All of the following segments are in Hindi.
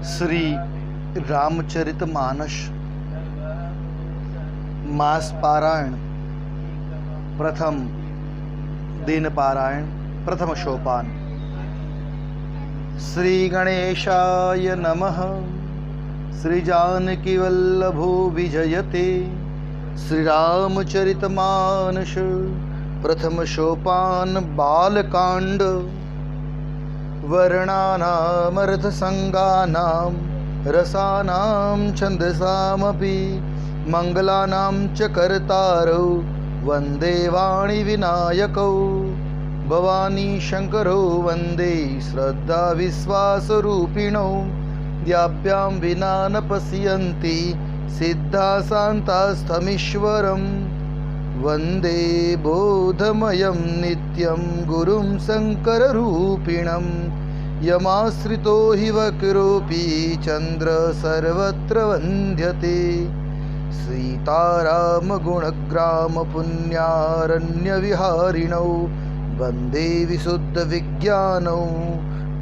श्री रामचरितमानस मास पारायण प्रथम दिन पारायण प्रथम सोपान। श्री गणेशाय नमः। श्री जानकी वल्लभो विजयते। श्री रामचरितमानस प्रथम सोपान बालकांड। वर्णानामर्थसंगानां रसानां छन्दसामपि मंगलानां च कर्तारौ वन्दे वाणी विनायकौ। भवानी शंकरो वन्दे श्रद्धा विश्वासरूपिणौ। द्याभ्यां विना न पश्यन्ति सिद्धा शान्तास्थमीश्वरम्। वन्दे बोधमयं नित्यं गुरुं शङ्कररूपिणं। यमाश्रितो हि वक्रोऽपि चन्द्र सर्वत्र वन्द्यते। सीतारामगुणग्रामपुण्यारण्यविहारिणौ वन्दे विशुद्धविज्ञानौ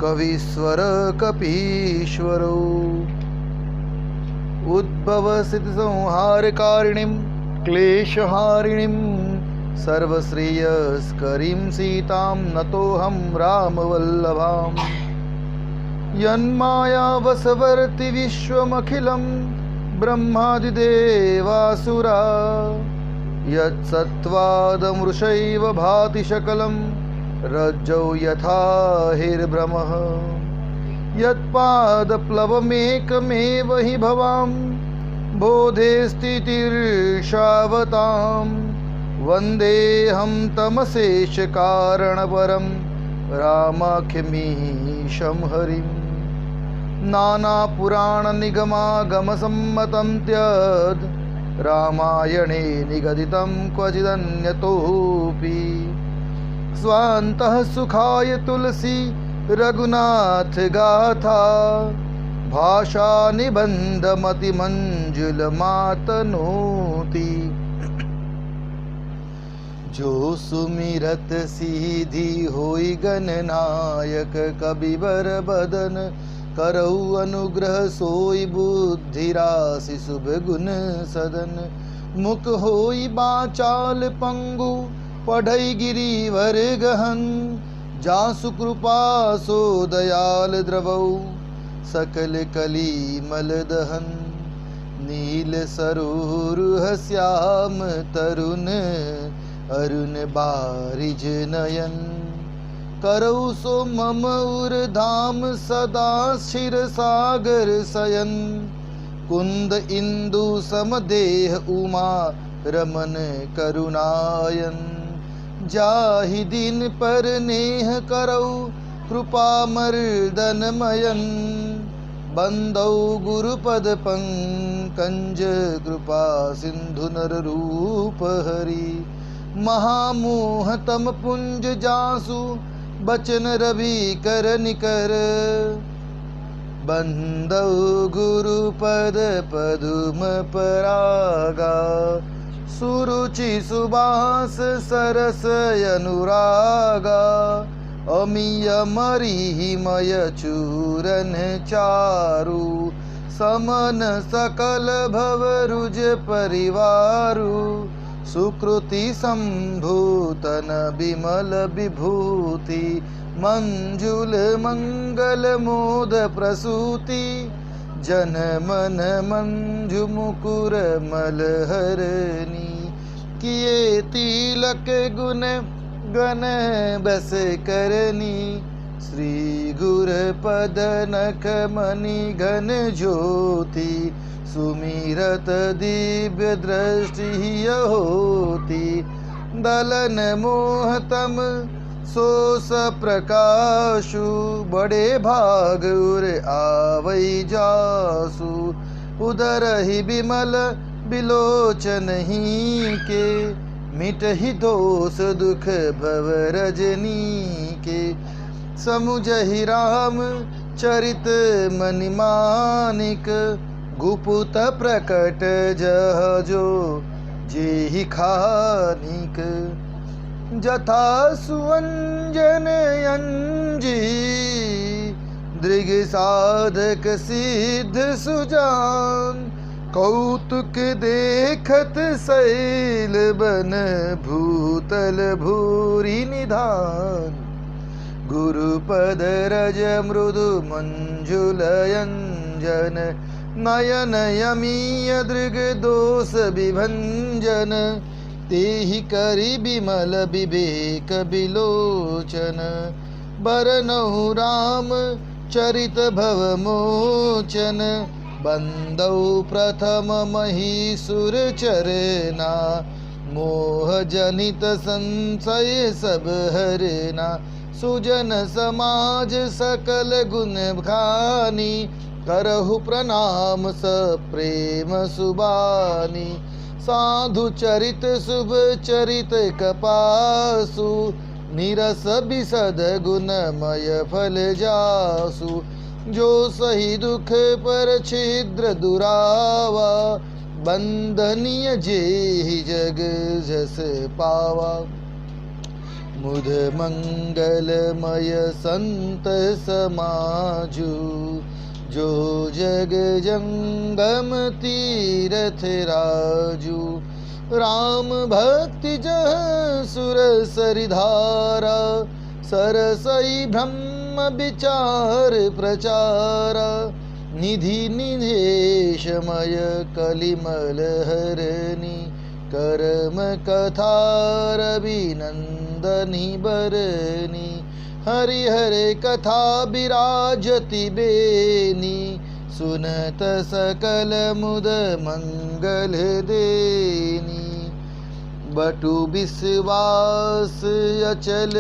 कवीश्वरकपीश्वरौ। उद्भवस्थितिसंहारकारिणीं क्लेशहारिणीं सर्वश्रेयस्करीं सीतां नतोऽहं रामवल्लभाम्। यन्मायावशवर्ति विश्वमखिलं ब्रह्मादिदेवासुरा। यत्सत्त्वादमृषैव भाति सकलं रज्जौ यथा हिर्भ्रमः। यत्पादप्लवमेकमेव हि भवां बोधे स्थितिर्षावतां। वन्देऽहं तमशेषकारणपरं रामाख्यमीशं हरिं। नानापुराणनिगमागमसम्मतं त्यद् रामायणे निगदितं क्वचिदन्यतोऽपि। स्वान्तः सुखाय तुलसी रघुनाथ गाथा। भाषा निबंधमतिमंजुलमातनोति। जो सुमिरत सीधी होई गणनायक। कबिवर बदन करौ अनुग्रह सोई बुद्धिराशि शुभ गुण सदन। मुख होई बाचाल पंगु पढ़ई गिरिवर गहन। जासु कृपा सो दयाल द्रवौ सकल कली मल दहन। नील सरोरुह श्याम तरुण अरुण बारिज नयन। करौ सो मम उर्धाम सदा क्षीर सागर शयन। कुंद इंदु समदेह उमा रमन करुणायन। जाहि दिन पर नेह करौ कृपा मर्दनमयन। बंदौ गुरुपद पंकज कृपा सिंधु नर रूप हरि। महामोह तम पुंज जासु बचन रवि कर निकर। बंदौ गुरुपद पदुम परागा। सुरुचि सुबास सरस अनुरागा। अमीय मरीमय चूरन चारु। समन सकल भवरुज परिवारु। सुकृति संभूतन विमल विभूति। मंजुल मंगल मोद प्रसूति। जन मन मंजु मुकुर मलहरनी। किए तिलक गुण गण बस करनी। श्री गुर पद नख मणि घन ज्योति। सुमिरत दिव्य दृष्टि होती। दलन मोहतम सोस प्रकाशु। बड़े भाग उर आवै जासु। उदर ही बिमल बिलोचन ही के। मिटहि दोष दुख भव रजनी के। समुझहि राम चरित मनि मानिक। गुपुत प्रकट जहजो जेहि खानिक। जथा सुअंजन अंजी दृग साधक सिद्ध सुजान, कौतुक देखत शैल बन भूतल भूरि निधान। गुरुपद रज मृदु मंजुलयंजन, नयन यमीय दृग दोष विभंजन। तेहि करि विमल विवेक विलोचन, बरनहु राम चरित भव मोचन। बंदौ प्रथम महीसुर चरना, मोह जनित संशय सब हरना। सुजन समाज सकल गुण खानी, करहु प्रणाम सप्रेम सुबानी। साधु चरित शुभ चरित कपासु, निरस बिसद गुणमय फल जासु। जो सही दुख पर छिद्र दुरावा, बंदनीय जेहि जग जस पावा। मुद मंगलमय संत समाजु, जो जग जंगम तीरथ राजू। राम भक्ति जह सुर सरिधारा, सरसई ब्रह्म विचार प्रचारा। निधि निधेशमय कलिमल हरनी, करम कथा रविनंदनी बरनी। हरिहर कथा विराजति बेनी, सुनत सकल मुद मंगल देनी। बटु विश्वास अचल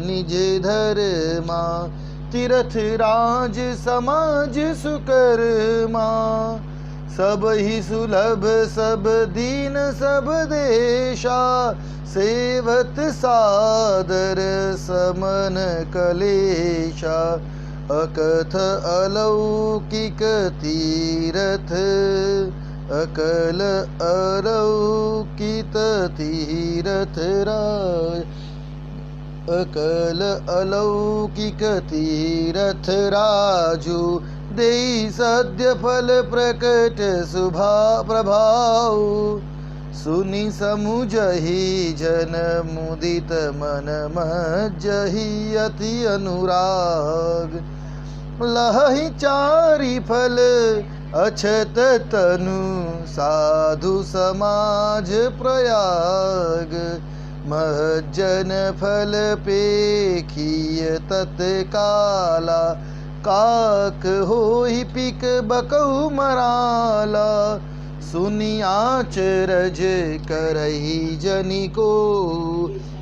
निज धर्मा, तीर्थ राज समाज सुकर्मा। सब ही सुलभ सब दीन सब देशा, सेवत सादर समन कलेशा। अकथ अलौकिक तीरथ, अकल अलौकिक तीरथ राय। अकल अलौकिक तीरथ राजू, देई सद्य फल प्रकट शुभा प्रभाव। सुनि समुझहि जन मुदित मन मज्जहि अति अनुराग। लहहि चारि फल अछत तनु, साधु समाज प्रयाग। महज्जन फल पेखिय तत्काला, काक होई पिक बकऊ मराला। सुनि आचरज करही जनि को,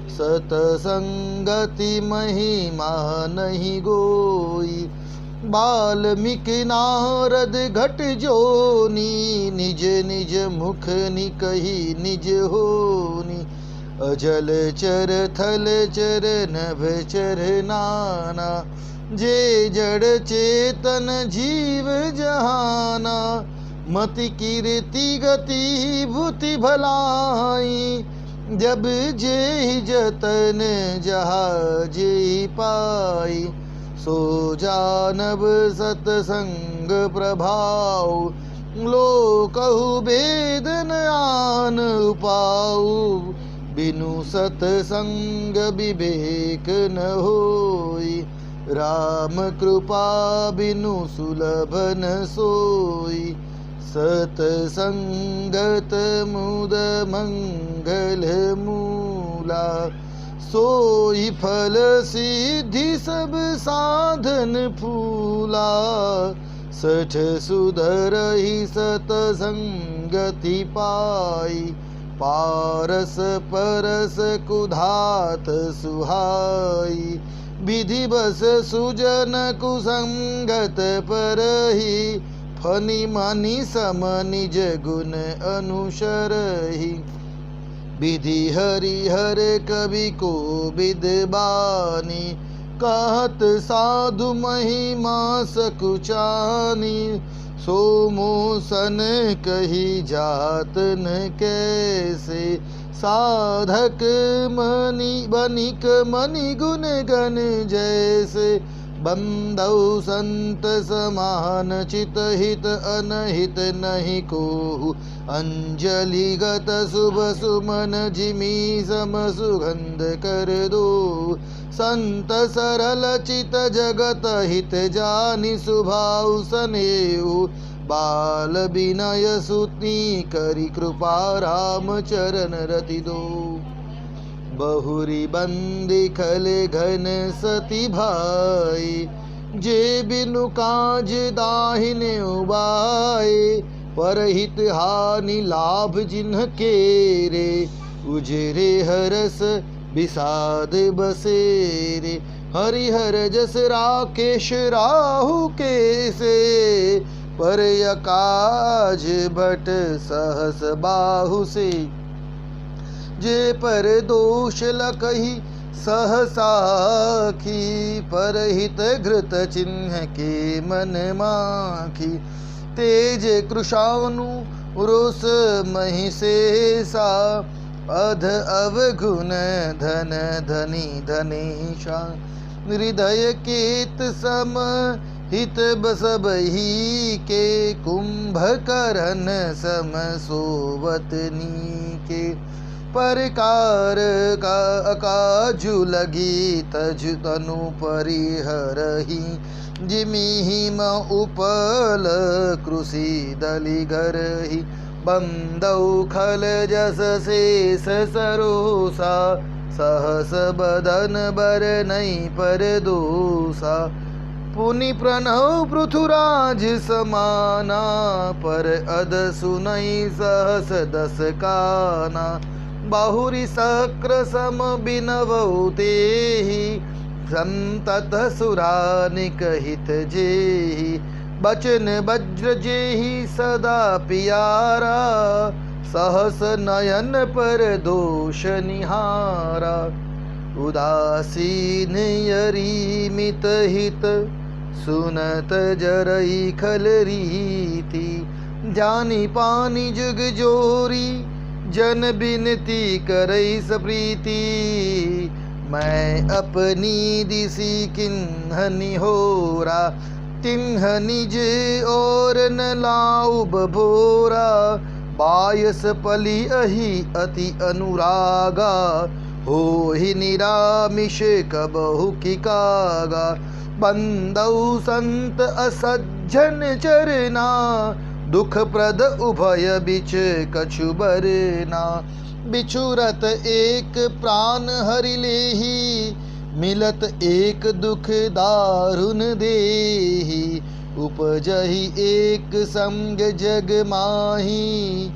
सतसंगति महिमा नहीं गोई। वाल्मीकि नारद घट जोनी, निज निज मुख निकहि निज होनी। अजल चर थल चर नभ चर नाना, जे जड़ चेतन जीव जहाना। मति कीर्ति गति भूति भलाई, जब जे जतन जहा जे पाई। सो जानब सतसंग प्रभाव, लोकहु भेद न आन उपाऊ। बिनु सतसंग विवेक न होई, राम कृपा बिनु सुलभ न सोई। सतसंगत मुद मंगल मूला, सोई फल सिद्धि सब साधन फूला। सठ सुधरहि सतसंगति पाई, पारस परस कुधात सुहाई। विधि बस सुजन कुसंगत परहि, फनि मनि सम निज गुण अनुसरहि। विधि हरिहर कवि को विद्वानी, कहत साधु महिमा सकुचानी। सो मोसन कही जात न कैसे, साधक मनि बनिक मनि गुण गण जैसे। बंधौ संत समान चित हित अनहित नहीं कोहु अंजलिगत शुभ सुमन जिमी सम सुगंध कर दो संत सरल चित जगत हित जानि सुभाउ सनेऊ बाल विनय सुती करी कृपा राम चरण रति दो बहुरी बंदी खले घन सती भाई जे बिनु काज दाहिने उबाए परहित हानि लाभ जिन्ह के रे उजरे हरस विषाद बसेरे हरिहर जस राकेश राहु के से पर यकाज भट सहस बाहु से जे पर दोष लकही सहसाखी परहित घृत चिन्ह के मन माखी तेज कृशानु रोष महिषेषा अध अवगुण धन धनी धनेशा हृदय केत सम हित बसबही के कुंभकर्ण सम सोवतनी के परकार का अकाजु लगी तजु तनु परिहरही जिमिहिम उपल कृषि दलि गरही बंदौ खल जस शेष सरोसा सहस बदन बर नहीं पर दोसा पुनि प्रणव पृथुराज समाना पर अद सुनई सहस दस काना बाहुरी सक्र सम बिनवौ तेहि संतत सुरानिक हित जेहि बचन वज्र जेहि सदा पियारा सहस नयन पर दोष निहारा उदासीन यरी मित हित सुनत जरई खल रीति जानी पानी जुग जोरी जन बिनती करई सप्रीति मैं अपनी दिसी किन्हनि होरा तिन्ह निज और न लाऊ बभोरा बायस पली अहि अति अनुरागा हो ही निरामिष कबहु की कागा बंदौ संत असज्जन चरना दुख प्रद उभय बिच कछु बरना बिछुरत एक प्राण हरि लेहि मिलत एक दुख दारुण देहि उपजहि एक संग जग माही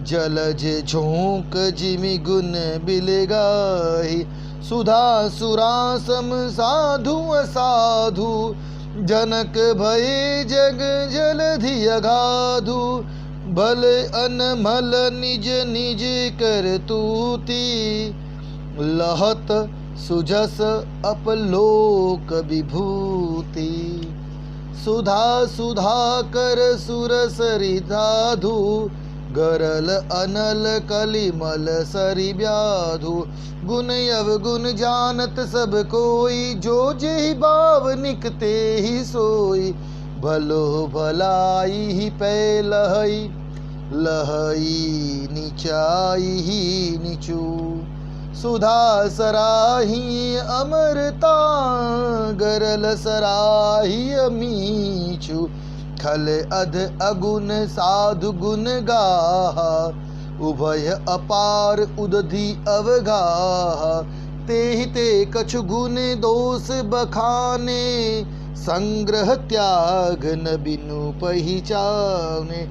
जलज झोंक जिमि गुण बिलगाही सुधा सुरासम साधु असाधु जनक भय जग जलधि अगाधु भल अनमल निज निज कर तूती लहत सुजस अपलोक विभूति सुधा सुधा कर सुरस रिधाधु गरल अनल कलिमल सरि व्याधु गुण अवगुण जानत सब कोई जो जेहि भाव निकते ही सोई भलो भलाई ही पै लहई लहई नीचाई ही नीचू सुधा सराही अमरता गरल सराही अमीचू खल अध अगुण साधु गुण गाहा उभय अपार उदधि अवगाहा तेहि ते कछु गुण दोष बखाने संग्रह त्याग न बिनु पहिचाने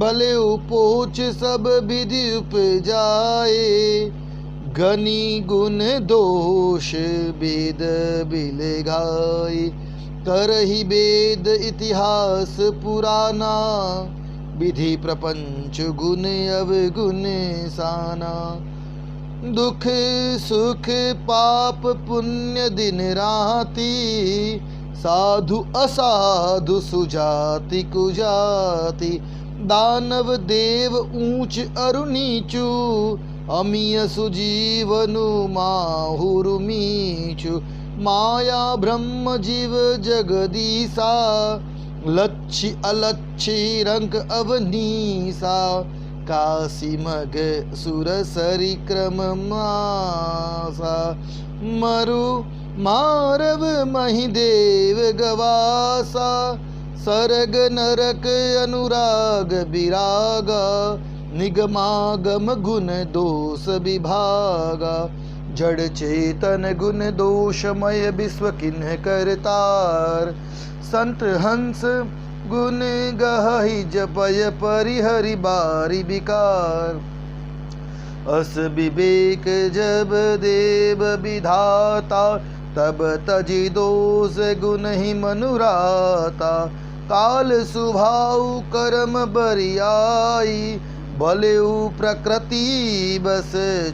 भले उपोच सब विधि उपजाए गनि गुण दोष वेद बिलगाए करहि वेद इतिहास पुराना विधि प्रपंच गुण अवगुण साना दुख सुख पाप पुण्य दिन राति साधु असाधु सुजाति कुजाति दानव देव ऊंच अरु नीचू अमीय सुजीवनु माहुरु मीचु माया ब्रह्म जीव जगदीसा, लच्छी अलच्छी रंग अवनीसा, काशी मग सुर सरी क्रम मासा, मरु मारव महिदेव गवासा, सरग नरक अनुराग विरागा, निगमागम गुण दोष विभागा, जड़ चेतन गुण दोषमय विश्व किन्ह करतार, संत हंस गुण गहि जपय परिहरि बारी विकार, अस विवेक जब देव विधाता, तब तजि दोष गुण ही मनुराता, काल सुभाव कर्म बरियाई, भलेउ प्रकृति बस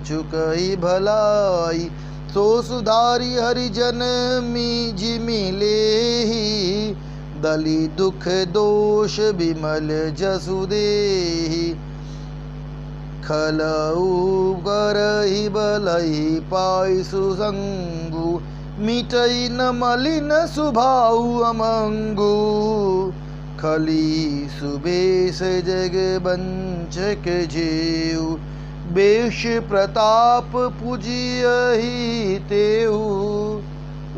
चुकई भलाई, सो सुधारी हरिजन जिमि लेहि, दली दुख दोष विमल जसु देहि, खलऊ करहि बलहि पाई सुसंगु, मिटई न मलिन सुभाउ अमंगु, खली सुबेश जग बंचक जेऊ, बेश प्रताप पूजियहि तेऊ,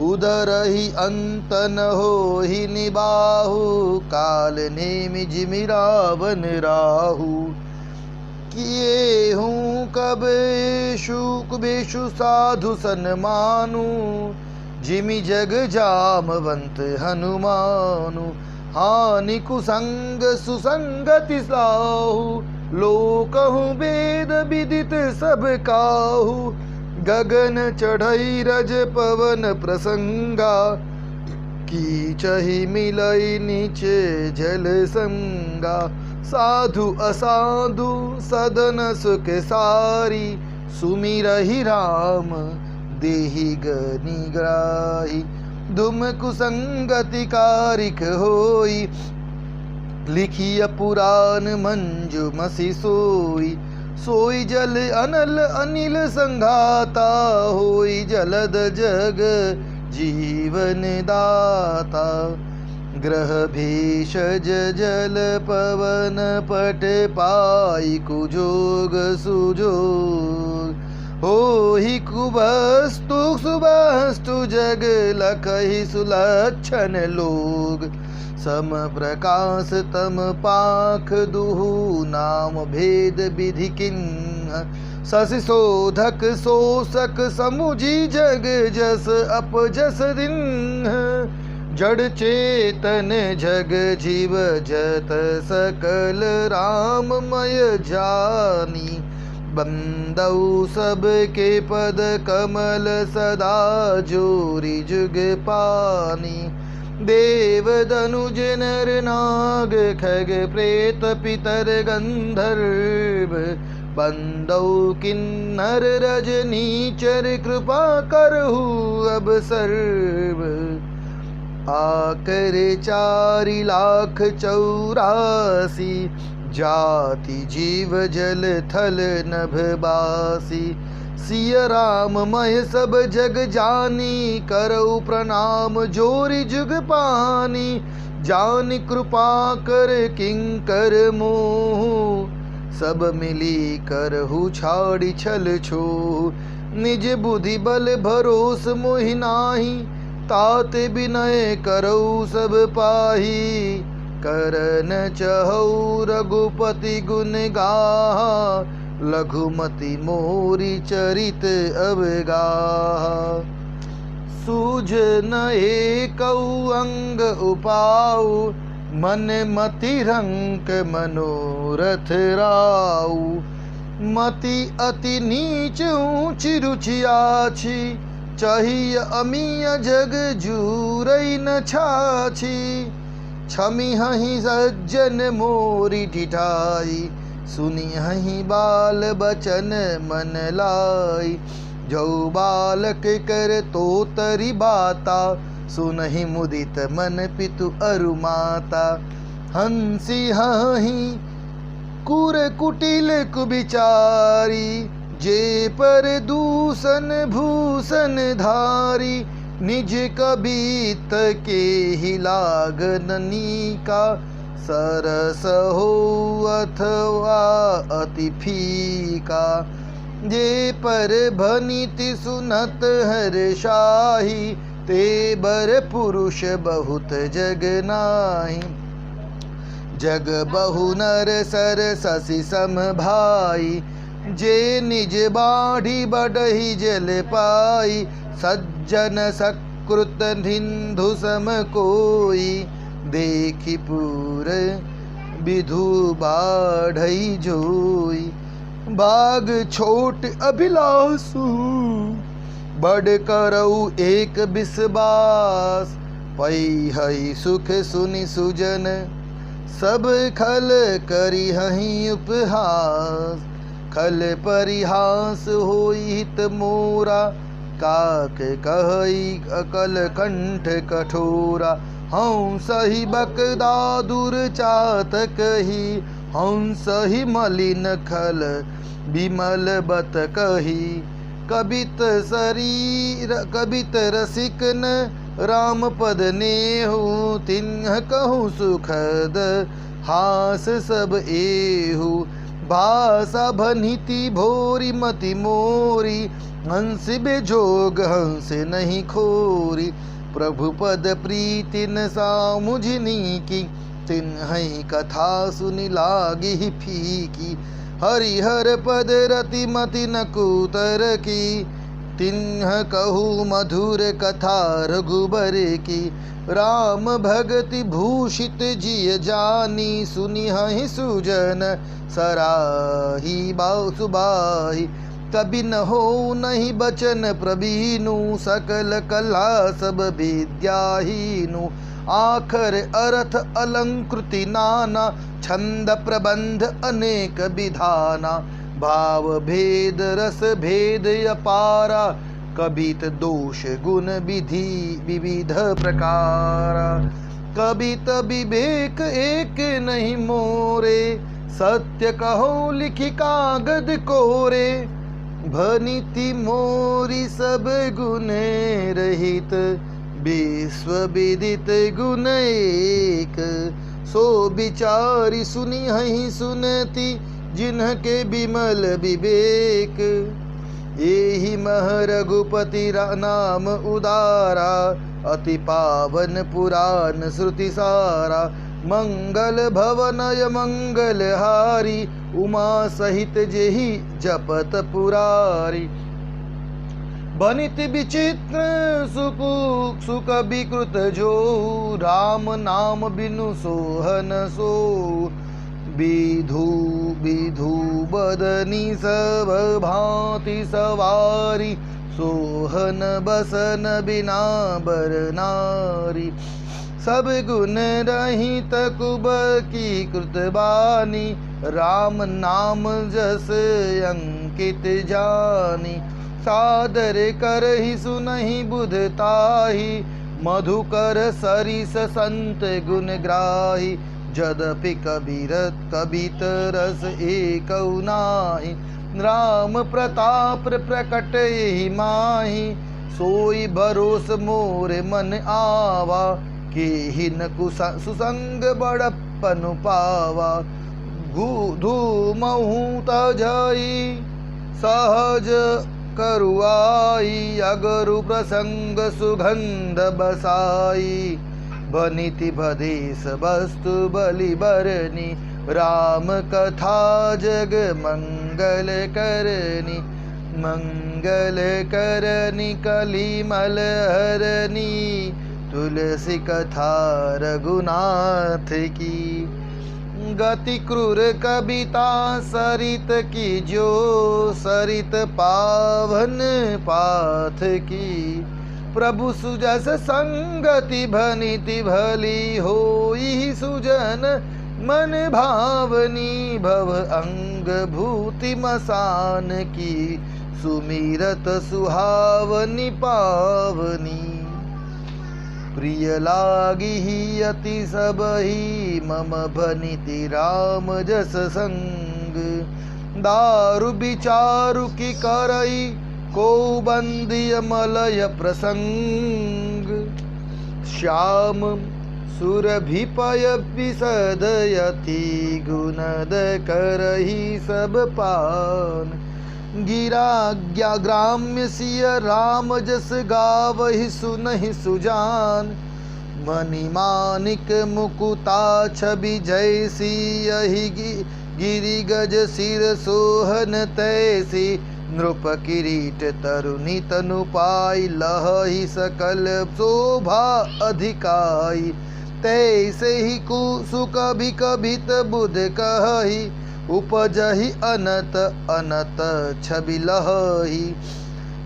उदरहि अंत न होहि निबाहु, काल नेमि जिमि रावण राहु, किए हूँ कब बेशु साधु सन्मानु, जिमि जग जामवंत हनुमानु, हानि कुसंग सुसंगति साहु, लोकहु वेद विदित सब काहु, गगन चढ़ई रज पवन प्रसंगा, कीचहि मिलई नीचे जल संगा, साधु असाधु सदन सुख सारी, सुमिरहि राम देहि गनिग्राही, धुम कुसंगति कारिक होई, लिखिय पुराण मंजु मसी सोई, सोई जल अनल अनिल संघाता, होई जलद जग जीवन दाता, ग्रह भेषज जल पवन पट पाई, कुजोग सुजोग होहि कुवस्तु सुवस्तु, जग लखहि सुलक्षण लोग, सम प्रकाश तम पाख दुहु, नाम भेद विधि किन्ह, शशि शोधक शोषक समुझी जग जस अपजस दिन्ह, जड़ चेतन जग जीव जत सकल राममय जानी, बंदौ सब के पद कमल सदा जोरी जुग पानी, देव दनुज नर नाग खग प्रेत पितर गंधर्व, बंदौ किन्नर रजनीचर कृपा करहु अब सर्व, आकर 4,84,000 जाति जीव जल थल नभ बासी, सिय राम मय सब जग जानी, करऊ प्रणाम जोरी जुग पानी, जान कृपा कर किंकर मोह, सब मिली करहु छाड़ी छल छो, निज बुद्धि बल भरोस मोहि नाही, तात विनय करऊ सब पाही, करन चहु रघुपति गुण गाहा, लघुमति मोरी चरित अवगाहा, सूझ न एकऊ अंग उपाऊ, मन मति रंक मनोरथ राऊ, मति अति नीच ऊंची रुचि आछी, चाहिए अमीय जग जूरई न छाछी, छमी हहि सज्जन मोरी ढिठाई, सुनी हहि बाल बचन मन लाई, जो बालक कर तो तरी बाता, सुनहि मुदित मन पितु अरु माता, हंसी हहि कुर कुटिल कुबिचारी, जे पर दूषण भूषण धारी, निज कबीत के ही लागननी का, सरस हो अथवा अति फीका। जे पर भनिति सुनत हर शाही, ते बर पुरुष बहुत जग नाही। जग बहु नर सर ससी सम भाई, जे निज बाढ़ी बढ़ही जल पाई। सज्जन सकृत हिंदु सम कोई, देखी पूर विधु बाढ़ई जोई। बाग छोट अभिलाषु, बड़ करऊ एक बिसबास। पई हई सुख सुनि सुजन, सब खल करी हहीं उपहास। खल परिहास होई हित मोरा, काक कहई अकल कंठ कठोरा। हंस ही बकदादुर चातक ही, हंस ही मलिन खल विमल बत कही। कबित शरीर कबित रसिक न, राम पद नेहु तिन्ह कहूँ सुखद। हास सब एहु, भाषा भनिति भोरी मति मोरी। हंस बेजोग हंस नहीं खोरी, प्रभु पद प्रीति न सामुझनी की। तिन्हि कथा सुनि लागी फीकी, हरिहर पद रति मति न कूतर की। तिन्ह कहू मधुर कथा रघुबर की। राम भगति भूषित जिय जानी, सुनि हहि सुजन सराही सुबाही। कबि न हो नहीं बचन प्रवीणु, सकल कला सब विद्याहीनु। आखर अर्थ अलंकृति नाना, छंद प्रबंध अनेक विधाना। भाव भेद रस भेद अपारा, कबित दोष गुण विधि विविध प्रकारा। कबित विवेक एक नहीं मोरे, सत्य कहो लिखि कागद कोरे। भनिति मोरी सब गुण रहित, विश्व विदित गुण एक। सो विचारी सुनि हहीं सुनती, जिन्हके विमल विवेक। एहि मह रघुपति नाम उदारा, अति पावन पुराण श्रुति सारा। मंगल भवनय मंगल हारी, उमा सहित जेहि जपत पुरारी। बनित विचित्र सुख विकृत जो, राम नाम बिनु सोहन सो। विधु विधु बदनी सब भांति सवारी, सोहन बसन बिना बर नारी। सब गुण रहित कुब की कृतबानी, राम नाम जस अंकित जानी। सादर करहि सुनहि बुधताही, मधुकर सरिस संत गुण ग्राही। जदपि कबित रस एकौ नाहि, राम प्रताप प्रकट एहि माहि। सोई भरोस मोर मन आवा, केहिन सुसंग बड़प्पन पावा। धूमहु तजई सहज करुआई, अगरु प्रसंग सुगंध बसाई। बनिति भदेश वस्तु बलि बरनी, राम कथा जग मंगल करनी। मंगल करनी कलिमल हरनी, तुलसी कथा रघुनाथ की। गति क्रूर कविता सरित की जो, सरित पावन पाथ की। प्रभु सुजस संगति भनिति भली, होई सुजन मन भावनी। भव अंग भूति मसान की, सुमिरत सुहावनी पावनी। प्रिय लागी ही अति सबही, मम भनिति राम जस संग। दारु विचारु की करई, को बंदिय मलय प्रसंग। श्याम सुरभिपय विसदयति गुणद करहि सब पान। गिरा ग्राम्य सिय राम जस गावहि सुनहि सुजान। मणि मानिक मुकुता छवि जैसी यही गिरि गज सिर सोहन तैसी। नृप किरीट तरुणी तनु पाई लहहि सकल शोभा अधिकाई। तैसे ही कुसु कभी कभित बुध कहहि उपजहि अनत अनत छवि लहहि।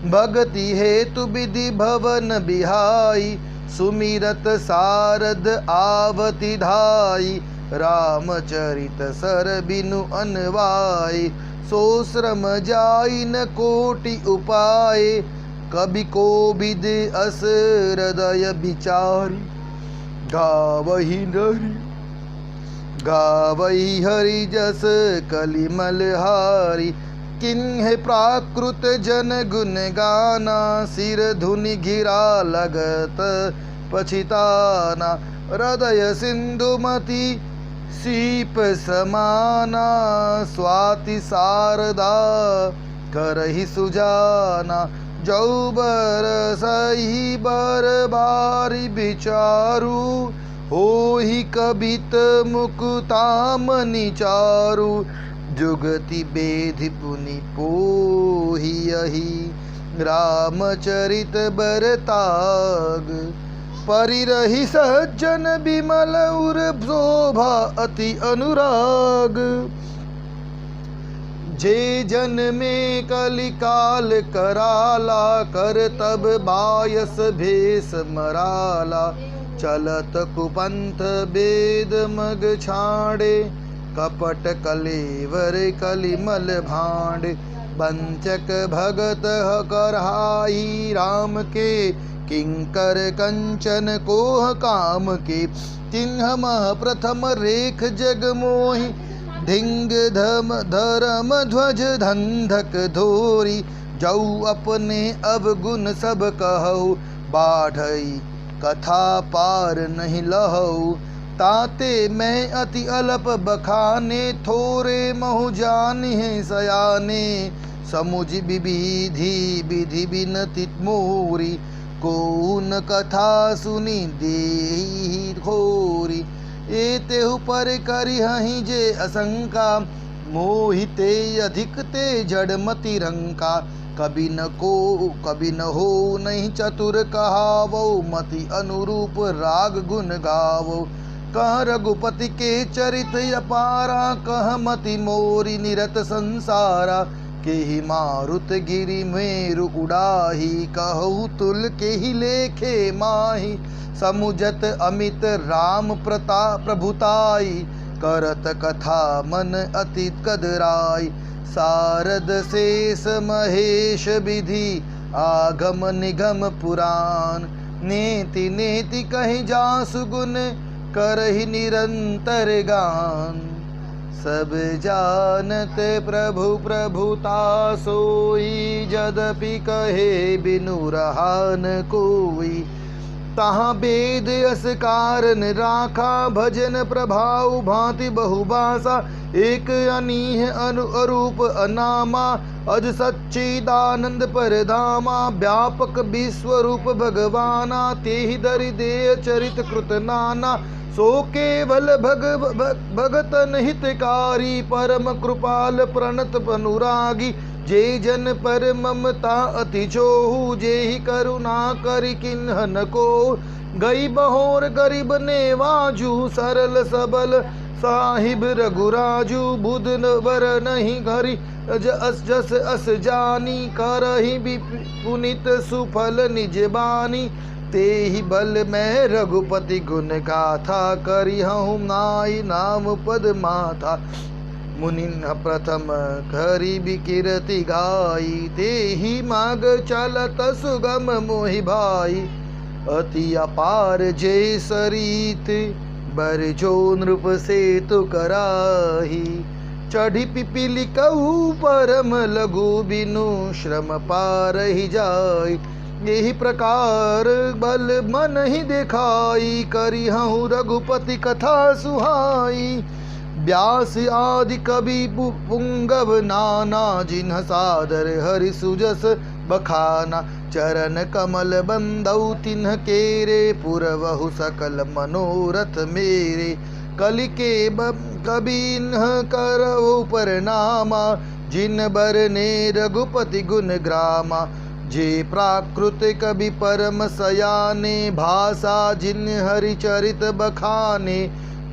भगति हेतु विधि भवन बिहाई सुमिरत सारद आवति धाई। रामचरित सर बिनु अनवाई सो श्रम जाई न कोटि उपाय। कवि कोविद अस हृदय विचारी गावहि नरि गावहि हरि जस कलिमल हारी। किन्ह प्राकृत जन गुण गाना सिर धुनि घिरा लगत पछिताना। हृदय सिंधुमती सीप समाना स्वाति शारदा करहि सुजाना। जौ बरसहि बर बारी विचारु होहि कबित मुकुता मनि चारु। जुगति बेधि पुनि पोहियहि रामचरित बरताग। परिरहि सज्जन बिमल उर शोभा अति अनुराग। जे जन में कलिकाल कराला कर तब बायस भेष मराला। चलत कुपंथ वेद मग छाड़े कपट कलेवर कलिमल भांड। वंचक भगत करहाई राम के किंकर कंचन कोह काम के। तिन्ह मह प्रथम रेख जग मोहि धिंग धर्म ध्वज धंधक धोरी। जौ अपने अवगुण सब कहु बाढ़ई कथा पार नहीं लहु। ताते मैं अति अल्प बखाने थोरे महु जानिहे सयाने। समुझ विविधि विधि बिनति मोरी कौन कथा सुनी देहि घोरी। एतेहु पर करिहहि जे असंका मोहिते अधिक ते जड़मति रंका। कभी न हो नहीं चतुर कहावो मति अनुरूप राग गुण गावो। कह रघुपति के चरित अपारा कह मति मोरी निरत संसारा। के ही मारुत गिरि मेरु उड़ाही कहु तुल के ही लेखे माही। समुझत अमित राम प्रभुताई करत कथा मन अति कदराई। सारद शेष महेश विधि आगम निगम पुराण। नेति नेति कहि जासु गुण करहि निरंतर गान। सब जानत प्रभु प्रभुता सोई यद्यपि कहे बिनु रहा न कोई। तहाँ वेद अस कारण राखा भजन प्रभाव भांति बहुभाषा। एक अनीह अरूप अनामा अज सच्चिदानंद परधामा। व्यापक विश्वरूप भगवाना तेहि दरि देह चरित कृत नाना। सो केवल भगतन हितकारी परम कृपाल प्रणत अनुरागी। जे जन पर ममता अति छोहु जेहि करुणा करि किन्ह न को। गई बहोर गरीब नेवाजू सरल सबल साहिब रघुराजू। बुध वर नहीं घरि जस अस जानी करहि पुनित सुफल निज बानी। तेहि बल मैं रघुपति गुण गाथा करिहूँ नाई नाम पद माथा। मुनि प्रथम खरी बिकिरति गाई तेहि माग चलत सुगम मोहि भाई। अति अपार जे सरित बर जो नृप सेतु कराही। चढ़ी पिपीली कहू परम लघु बिनु श्रम पार ही जाय। यही प्रकार बल मन ही देखाई, करी हूँ रघुपति कथा सुहाई। व्यास आदि कवि पुंगव नाना, जिन्ह सादर हरि सुजस बखाना। चरण कमल बंदौ तिन्ह केरे, पुरवहु सकल मनोरथ मेरे। कलि के कबिन्ह करहु परनामा, जिन बरने रघुपति गुण ग्रामा। जे प्राकृत कवि परम सयाने, भाषा जिन हरिचरित बखाने।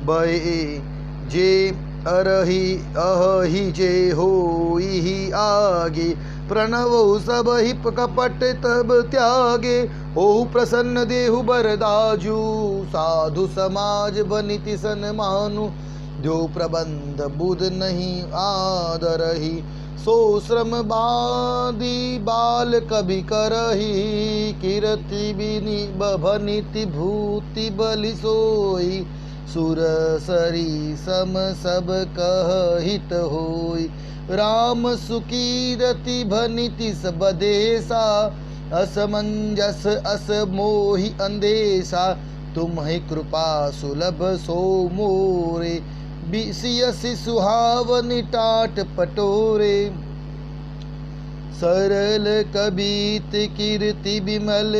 बये जे अहि जे होई आगे, प्रणवो सब ही कपट तब त्यागे। ओहु प्रसन्न देहु बरदाजू, साधु समाज बनिति सन्मानु। जो प्रबंध बुध नहीं आदरही, सो श्रम बादी बाल कभी करही। कीरति भनिति भूति बलि सोई, सुर सरी सम सब कहित होई। राम सुकीरति भनिति सब देसा, असमंजस अस मोहि अंदेशा। तुम्हि कृपा सुलभ सो मोरे, बिसियसि सुहावनि टाट पटोरे। सरल कबीत कीर्ति बिमल,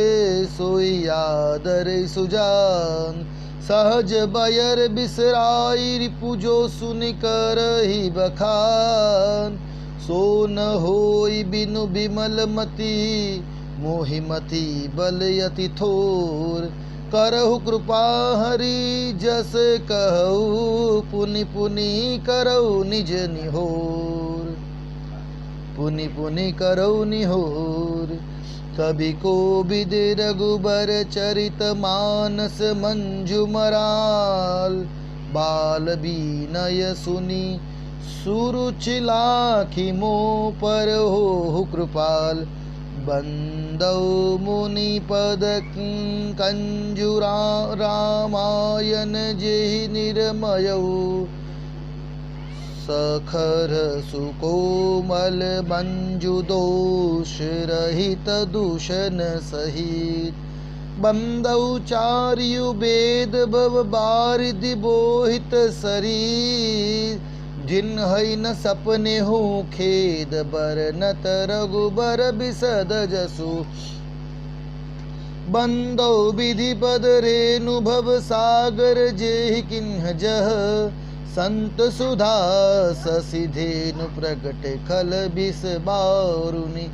सोई आदर सुजान। सहज बयर बिसराई, रिपुजो सुनि करहि बखान। सो न होई बिनु बिमल मति, मोहि मति बल यति थोर। करहु कृपा हरि जस कहु, पुनि पुनि करहु निज निहोर। पुनि पुनि करहु निहोर। कभी कोबिद रघुबर चरित मानस मंजु मराल। बाल बीनय सुनी सुरुचि लाखी, मोह पर हो कृपाल। बंदौ मुनि पद कंजुरा, रामायण जेहि निर्मयौ। सखर सुकोमल मंजु, दोष रहित दूषण सहित। बंदौ चार्यु वेद भव बारिधि बोहित शरीर। जिन्है न सपने हो खेद, बरनत रघुबर बिसद जसु। बंदौ विधि पद रेणु भव सागर, जेहि किन्ह जह। संत सुधा शशि धेनु प्रगट, खल बिस बारुनि।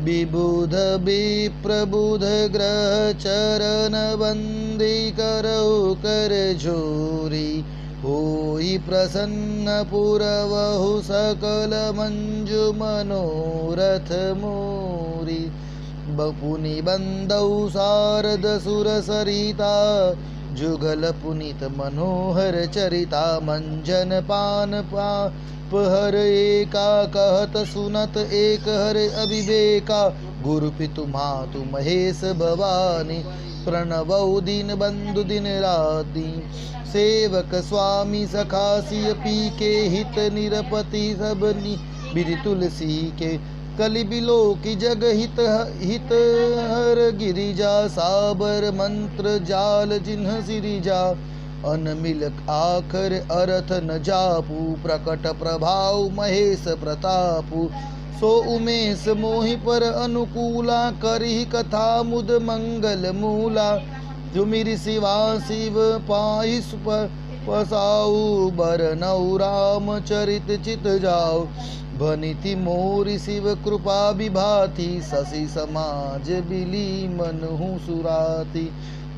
विबुध विप्रबुध ग्रह, चरण बंदी करहु कर जोरी। होई प्रसन्न पुरवहु सकल मंजु मनोरथ मोरी। बपुनि बंदौ शारद सुर सरिता, जुगल पुनित मनोहर चरिता। मंजन पान पाप हर एका, कहत सुनत एक हर अविवेका। गुरु पितु मातु महेश भवानी, प्रणवौ दीन बंधु दिन राती। सेवक स्वामी सखा सिय पी के, हित निरपति सबनी विधि तुलसी के। कलि बिलो की जग हित हित हर गिरिजा, साबर मंत्र जाल जिन्ह सिरिजा। अनमिल आखर अर्थ न जापू, प्रकट प्रभाव महेश प्रतापू। सो उमेश मोहि पर अनुकूला, करिहि कथा मुद मंगल मूला। जुमिरि शिवा शिव पाहि पसाऊ, बरनऊ राम चरित चित जाऊ। भनिति मोरि शिव कृपा विभाति, शशि समाज बिली मनहु सुराति।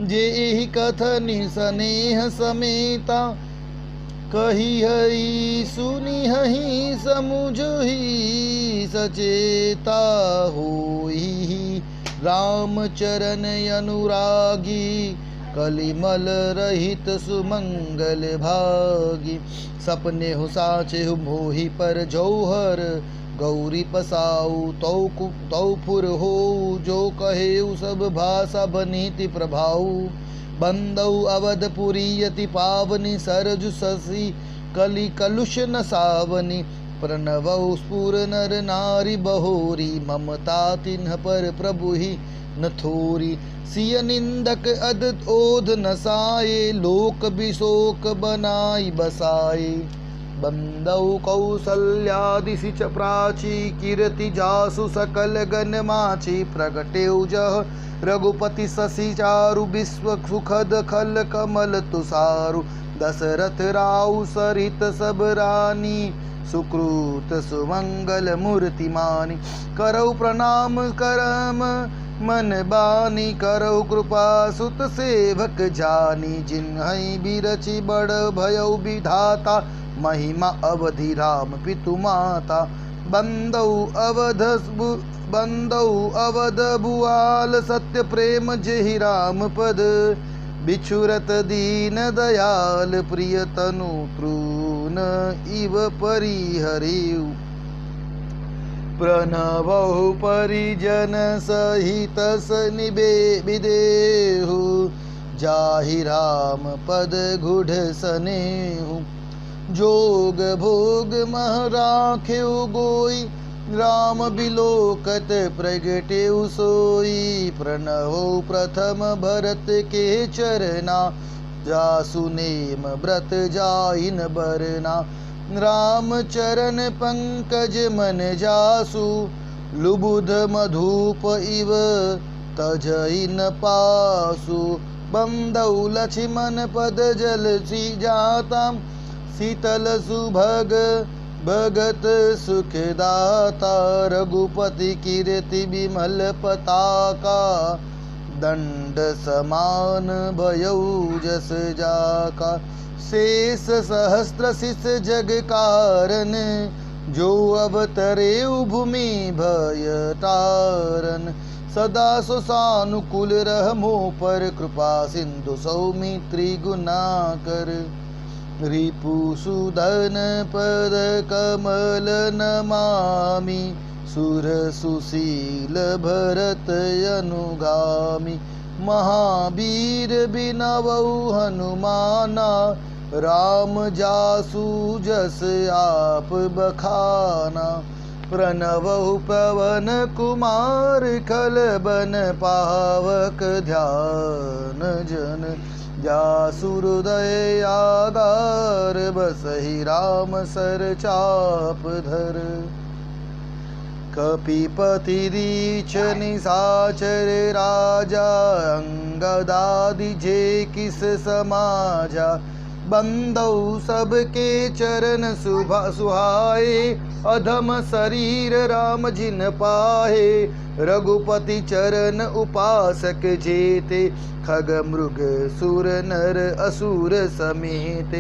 जेहि कथनि स्नेह समेता, कही हई सुनी हई समुझहि सचेता। होई राम चरण अनुरागी, कलिमल रहित सुमंगल भागी। सपने हु साचे हु मोहि पर जौहर, गौरी पसाऊ तौ फुर हो। जो कहे सब भाषा बनीति प्रभाऊ। बंदौ अवधपुरी यति पावनी, सरजु शशि कलि कलुष न सावनी। प्रणवौ स्फुर नर नारी बहोरी, ममता तिन्ह पर प्रभु ही न थोरी सिय निंदक अद ओध नसाए, लोक बिशोक बनाई बसाए। बंदौ कौसल्यादि सिच प्राची, कीर्ति जासु सकल गण माची। प्रगटेउ जह रघुपति शशि चारु, विश्व सुखद खल कमल तुषारु। दशरथ राउ सरित सब रानी, सुकृत सुमंगल मूर्ति मानी। करौ प्रणाम करम मन बानी, करौ कृपा सुत सेवक जानी। जिन्है बिरचि बड़ भयउ विधाता, महिमा अवधि राम पितु माता। बंदौ अवध भुआल, सत्य प्रेम जेहि राम पद। बिछुरत दीन दयाल, प्रिय तनु तृण इव परिहरिउ। प्रणवहु परिजन सहित सनिबे विदेहु, जाहि राम पद गुढ़ सनेहु। जोग भोग मह राखेउ गोई, राम बिलोकत प्रगटेउ सोई। प्रणवो प्रथम भरत के चरना, जासु नेम व्रत जाइन बरना। राम चरण पंकज मन जासु, लुबुध मधुप इव तजहि न पासु। बंदौ लक्ष्मण पद जल सी जाता, शीतल सुभग भगत सुखदाता। रघुपति कीर्ति विमल पताका, दंड समान भयउ जस जाका। शेष सहस्त्र शिष जग कारण, जो अवतरेउ भूमि भय तारन। सदा सुसानुकूल रहमो पर, कृपा सिंधु सौमित्री गुनाकर। रिपुसुधन पद कमल नमामि, सुर सुशील भरत अनुगामी। महावीर बिनवउ हनुमाना, राम जासु जस आप बखाना। प्रणवहु पवन कुमार, खल बन पावक ध्यान जन। जासु हृदय आगार, बसहि राम सर चाप धर। कपिपति रीछ निशाचर राजा, अंगदादि जे किस समाजा। बंदौ सबके चरण सुहाए, अधम शरीर राम जिन पाहे। रघुपति चरण उपासक जेते, खग मृग सुर नर असुर समेत।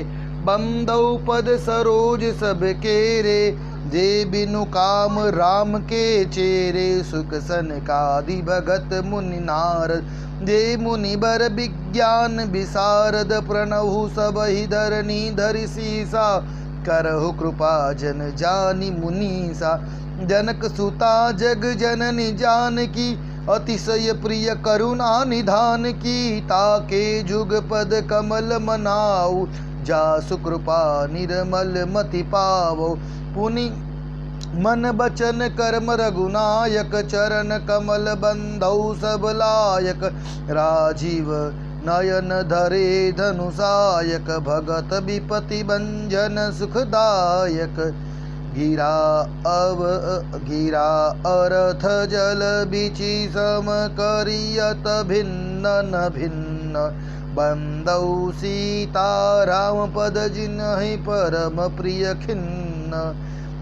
बंदौ पद सरोज सब केरे, जे बिनु काम राम के चेरे। सुख सनकादि भगत मुनि नारद, जे मुनि बर विज्ञान विशारद। प्रणहु सबहि धरनी धरि सीसा, करहु कृपा जन जानि मुनीसा। जनक सुता जग जननी जानकी, अतिशय प्रिय करुणा निधान की। ताके जुग पद कमल मनाऊ, जासु कृपा निर्मल मति पावो। पुनि मन बचन कर्म रघुनायक, चरण कमल बंधौ सब लायक। राजीव नयन धरे धनुषायक, भगत विपति भंजन सुखदायक। गिरा अरथ जल बिचि, सम करियत भिन्न न भिन्न। बंदौ सीता राम पद जिन्हि परम प्रिय खिन्न।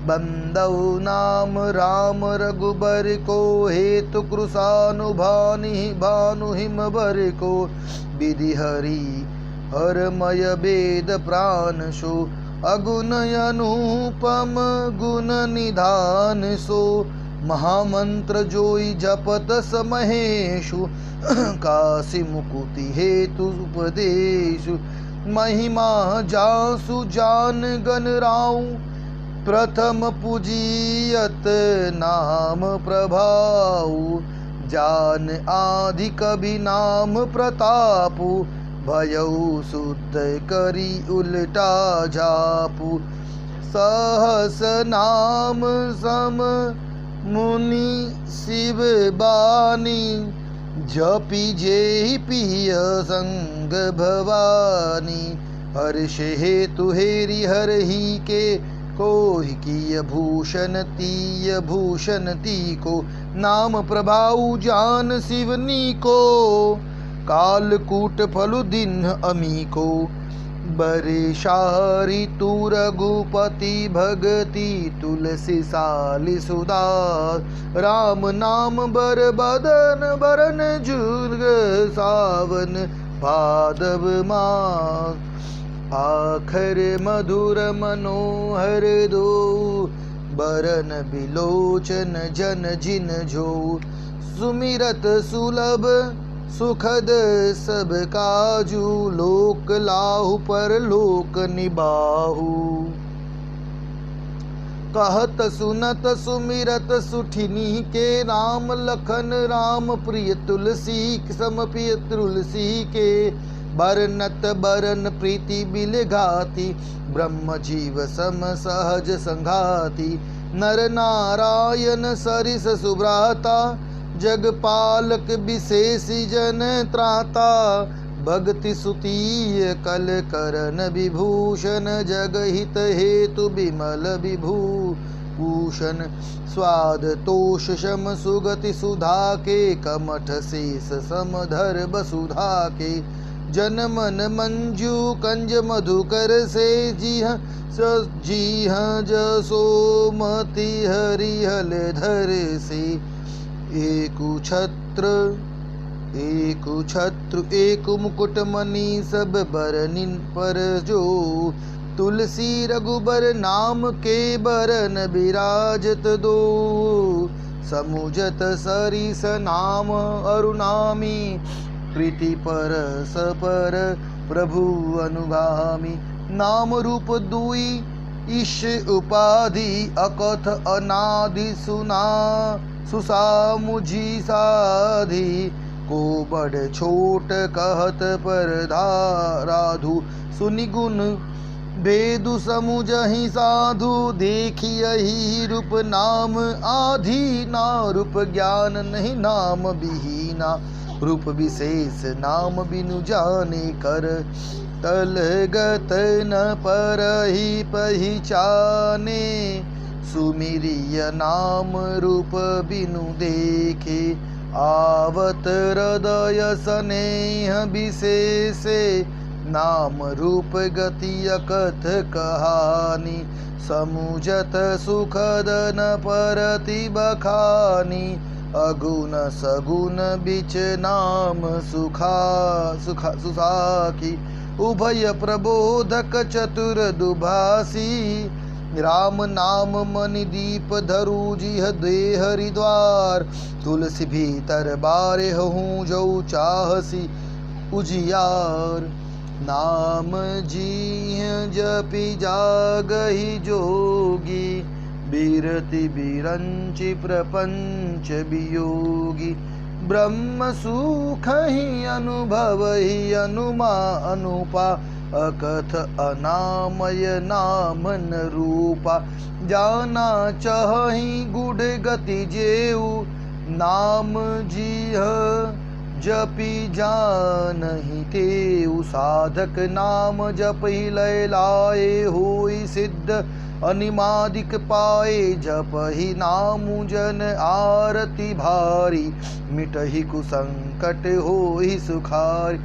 बंदौ नाम राम रघुबर को, हेतु कृशानुभानि भानु हिमबर को। विधि हरि हरमय वेद प्राण सो, अगुण अनुपम गुण निधान सो। महामंत्र जोई जपत समहेशु, काशी मुकुति हेतु उपदेशु। महिमा जासु जान गण राउ, प्रथम पूजियत नाम प्रभाऊ। जान आदि कभी नाम प्रतापु, भयउ शुद्ध करी उल्टा जापू। सहस नाम सम मुनि शिव बानी, जपि जेहि पिय संग भवानी, हर्षे हेतु हेरि हरहि के, कोहि किय भूषण ती को, नाम प्रभाऊ जान शिवनी को, कालकूट फलु दिन अमी को, बरिशारी तू रघुपति भगति, तुलसी साली सुदास, राम नाम बर बदन बरन जुग, सावन भादव मास, आखर मधुर मनोहर दो, बरन बिलोचन जन जिन जो, सुमिरत सुलभ सुखद सब काजू, लोक लाहु पर लोक निबाहु, कहत सुनत सुमिरत सुठिनी के, राम लखन राम प्रिय तुलसी सम प्रिय तुलसी के, बरनत बरन प्रीति बिल घाती, ब्रह्म जीव सम सहज संघाती, नर नारायण सरिस सुब्राता, जगपालक विशेष जन त्राता, भक्ति सुतीय कल करन विभूषण, जगहित हेतु विमल विभूषण, स्वाद तोष शम सुगति सुधा के, कमठ शेष समधर वसुधा के, जन मन मंजू कंज मधुकर से, जीह जसोमति हरिहल धर से, एक छत्र एक मुकुट मणि, सब बरनिन पर जो, तुलसी रघुबर नाम के बरन विराजत दो, समुजत सरिस नाम अरुणामी, प्रीति पर सपर प्रभु अनुगामी, नाम रूप दुई ईश उपाधि, अकथ अनादि सुना सुसामुझी साधी, को बड़ छोट कहत पर राधु, सुनि गुण वेदु समुझहि साधु, देखियहि रूप नाम आधी, ना रूप ज्ञान नहीं नाम विहीना, रूप विशेष नाम बिनु जाने कर, तलगत न परहि पहिचाने, सुमिरिय नाम रूप बिनु देखे, आवत हृदय स्नेह विशेषे, नाम रूप गति अकथ कहानी, समुझत सुखद न परति बखानी, अगुण सगुण बिच नाम सुसाखी, उभय प्रबोधक चतुर दुभासी, राम नाम मणि दीप धरु जिह दे हरिद्वार, तुलसी भीतर बारे हूँ जो चाहसी उजियार, नाम जिह जपि जागहि जोगी, बिरति बिरंचि प्रपंच वियोगी, ब्रह्म सुख ही अनुभव ही अनुपा, अकथ अनामय नामन रूपा, जाना चाहि गुढ़ गति जेऊ, नाम जिह जपि जानहि तेऊ, साधक नाम जपहि लय लाए, होई सिद्ध अनिमादिक पाए, जपहि नामु जन आरती भारी, मिटहि कुसंकट होहि सुखारी,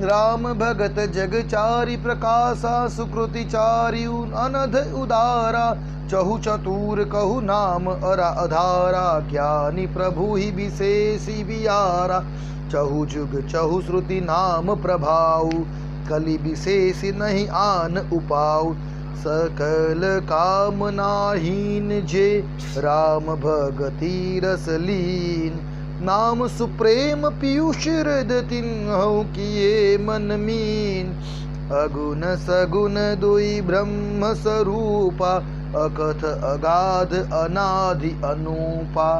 राम भगत जगचारी प्रकाशा, सुकृति चारि अनध उदारा, चहु चतुर कहु नाम अधारा, ज्ञानी प्रभु ही विशेषी बियारा, चहु जुग चहु श्रुति नाम प्रभाऊ, कलि विशेष नहीं आन उपाऊ, सकल कामनाहीन जे राम भगति रस लीन, नाम सुप्रेम पीयूष हृदय तिन्हु किए मन मीन, अगुण सगुण दुई ब्रह्म स्वरूपा, अकथ अगाध अनादि अनूपा,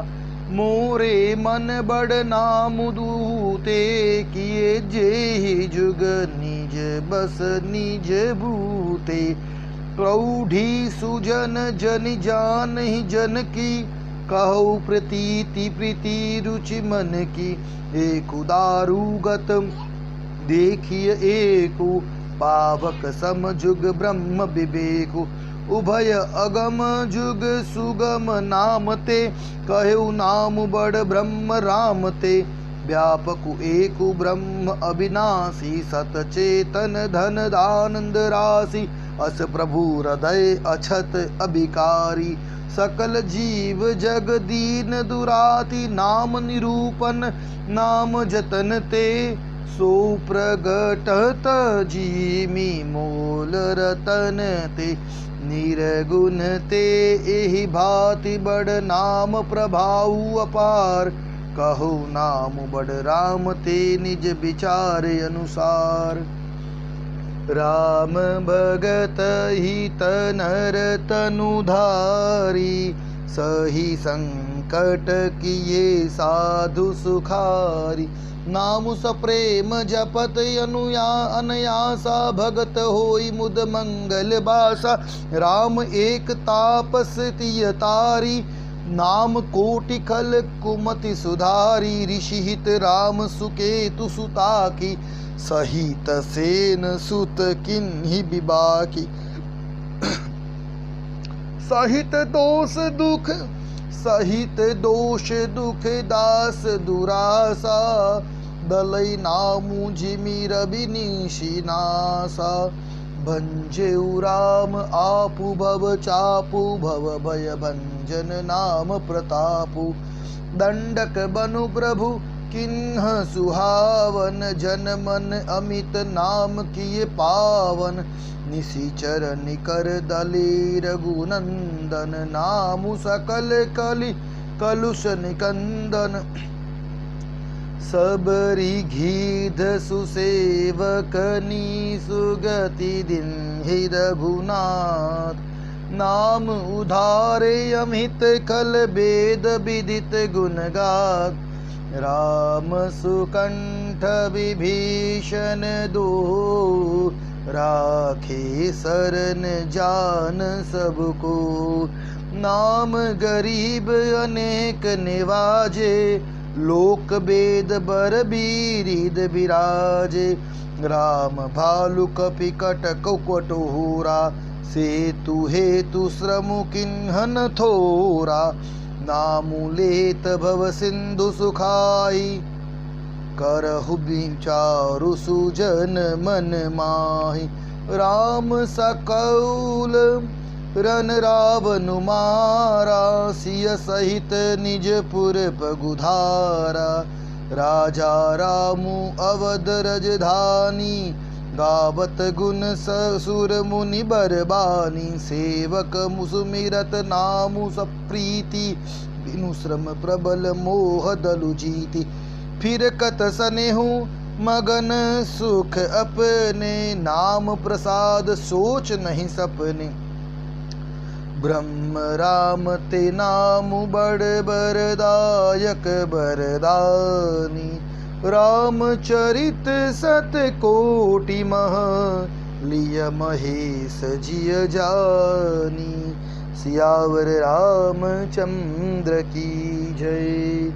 मोरे मन बड़ नाम दूते, किए जे जुग निज बस निज भूते, प्रौढ़ी सुजन जन जान ही जन की, कहु प्रतीति प्रीति रुचि मन की, एक दारुगत देखिए एकु, पावक सम जुग ब्रह्म विवेकु। उभय अगम जुग सुगम नाम ते, कहु नाम बड़ ब्रह्म राम ते। व्यापकु एकु ब्रह्म अविनाशी, सत चेतन धन दानंद राशि। अस प्रभु हृदय अछत अभिकारी, सकल जीव जग दीन दुराति। नाम निरूपन नाम जतन ते, सो प्रगटत जीमी मोल रतन ते। निर्गुण ते एहि भांति बड़ नाम प्रभाऊ अपार, कहु नाम बड़ राम ते निज विचार अनुसार। राम भगत हित नर तनुधारी, सही संकट किए साधु सुखारी। नाम सप्रेम जपत अनयासा, भगत होई मुद मंगल बासा। राम एक तापस तिय तारी, नाम कोटि खल कुमति सुधारी। ऋषि हित राम सुकेतु सुता की, सहित सेन सुत किन्हि बिबाकी। सहित दोष दुख दास दुरासा, दलई नामु जिमि रवि निशिनासा। भंजेउ राम आपु भव चापु, भव भय भंजन नाम प्रतापु। दंडक बनु प्रभु किन्ह सुहावन, जन मन अमित नाम किए पावन। निशिचर निकर दले रघुनंदन, नामु सकल कलि कलुष निकंदन। सबरी घीध सुसेवकनी, सुगति दिन्हि रघुनाथ। नाम उधारे अमित खल वेद विदित गुण गाथ। राम सुकंठ विभीषण दो, राखे शरण जान सबको। नाम गरीब अनेक निवाजे, लोक वेद बर बीरिद विराजे। राम भालु कपि कटक कटोरा, सेतु हेतु श्रम किन्हन थोरा। नामु लेत भव सिंधु सुखाई, करहु विचारु सुजन मन माहि। राम सकौल रन रावनु मारा, सिय सहित निज पुर पगुधारा। राजा रामु अवध रजधानी, गावत गुण ससुर मुनि बरबानी। सेवक मुसुमिरत नामु सप्रीति, बिनु श्रम प्रबल मोह दलु जीति। फिर कत सनेहु मगन सुख अपने, नाम प्रसाद सोच नहीं सपने। ब्रह्म राम ते नामु बड़ बरदायक बरदानी। रामचरित सत कोटि मह, लिय महेश जिय जानी। सियावर रामचंद्र की जय।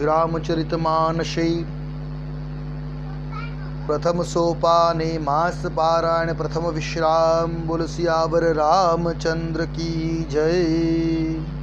रामचरितमानसे प्रथम सोपाने मास पारायण प्रथम विश्राम। बोल सियावर रामचंद्र की जय।